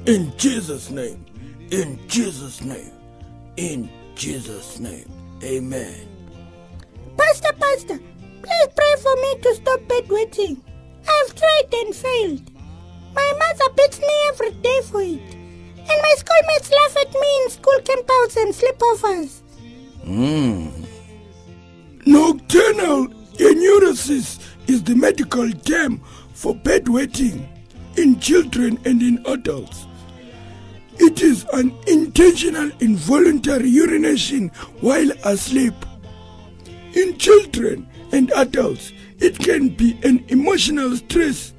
In Jesus' name. In Jesus' name. In Jesus' name. Amen. Pastor, please pray for me to stop bedwetting. I've tried and failed. My mother beats me every day for it. And my schoolmates laugh at me in school campouts and sleepovers. Nocturnal enuresis is the medical term for bedwetting in children and in adults. It is an intentional involuntary urination while asleep. In children and adults, it can be an emotional stress.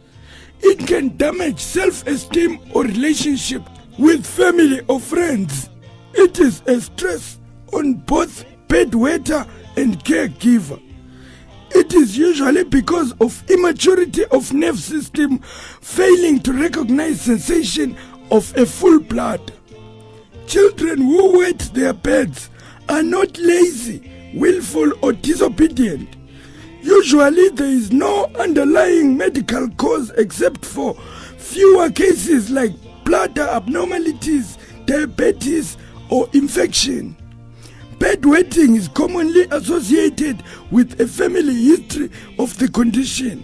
It can damage self-esteem or relationship with family or friends. It is a stress on both bedwetter and caregiver. It is usually because of immaturity of nerve system failing to recognize sensation of a full bladder. Children who wet their beds are not lazy, willful or disobedient. Usually there is no underlying medical cause except for fewer cases like bladder abnormalities, diabetes or infection. Bedwetting is commonly associated with a family history of the condition.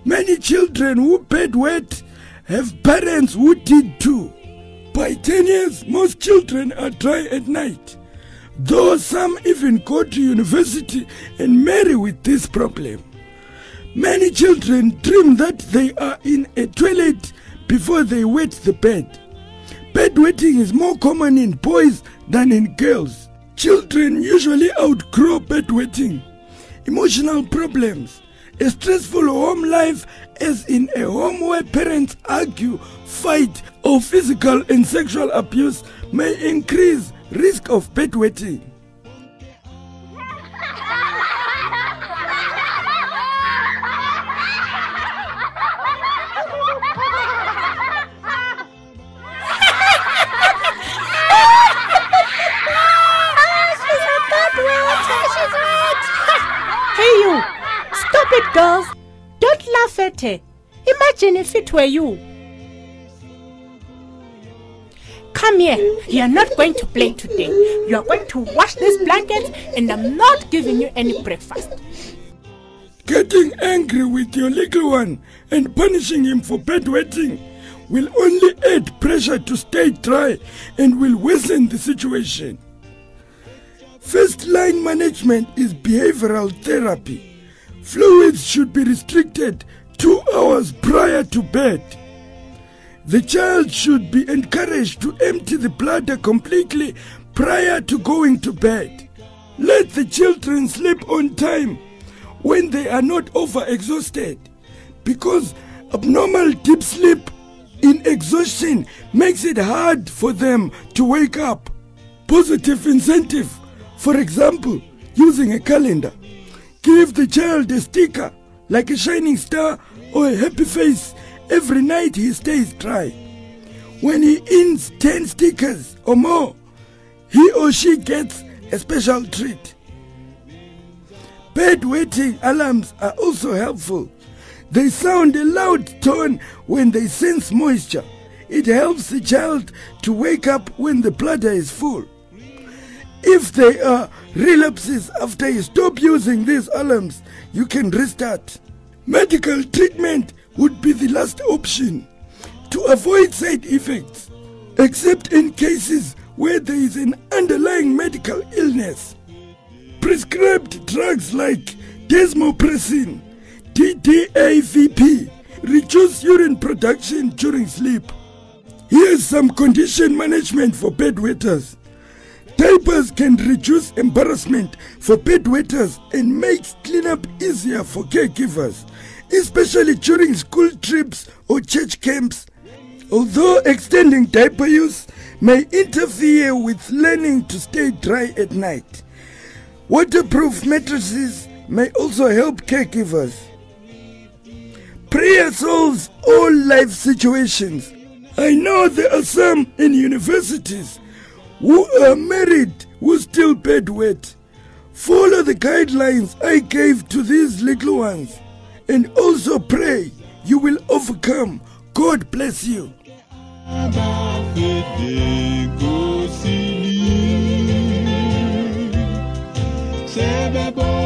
Many children who bedwet have parents who did too. By 10 years, most children are dry at night, though some even go to university and marry with this problem. Many children dream that they are in a toilet before they wet the bed. Bedwetting is more common in boys than in girls. Children usually outgrow bedwetting. Emotional problems. A stressful home life, as in a home where parents argue, fight, or physical and sexual abuse, may increase risk of bedwetting. Hey you! Stop it, girls! Don't laugh at her. Imagine if it were you. Come here. You are not going to play today. You are going to wash these blankets and I'm not giving you any breakfast. Getting angry with your little one and punishing him for bedwetting will only add pressure to stay dry and will worsen the situation. First line management is behavioral therapy. Fluids should be restricted 2 hours prior to bed. The child should be encouraged to empty the bladder completely prior to going to bed. Let the children sleep on time when they are not overexhausted, because abnormal deep sleep in exhaustion makes it hard for them to wake up. Positive incentive. For example, using a calendar. Give the child a sticker like a shining star or a happy face every night he stays dry. When he earns 10 stickers or more, he or she gets a special treat. Bedwetting alarms are also helpful. They sound a loud tone when they sense moisture. It helps the child to wake up when the bladder is full. If there are relapses after you stop using these alarms, you can restart. Medical treatment would be the last option to avoid side effects, except in cases where there is an underlying medical illness. Prescribed drugs like desmopressin, DDAVP, reduce urine production during sleep. Here's some condition management for bedwetters. Diapers can reduce embarrassment for bedwetters and makes cleanup easier for caregivers, especially during school trips or church camps. Although extending diaper use may interfere with learning to stay dry at night, waterproof mattresses may also help caregivers. Prayer solves all life situations. I know there are some in universities who are married who still bedwet. Follow the guidelines I gave to these little ones and also pray you will overcome. God bless you. bedwetting, sebe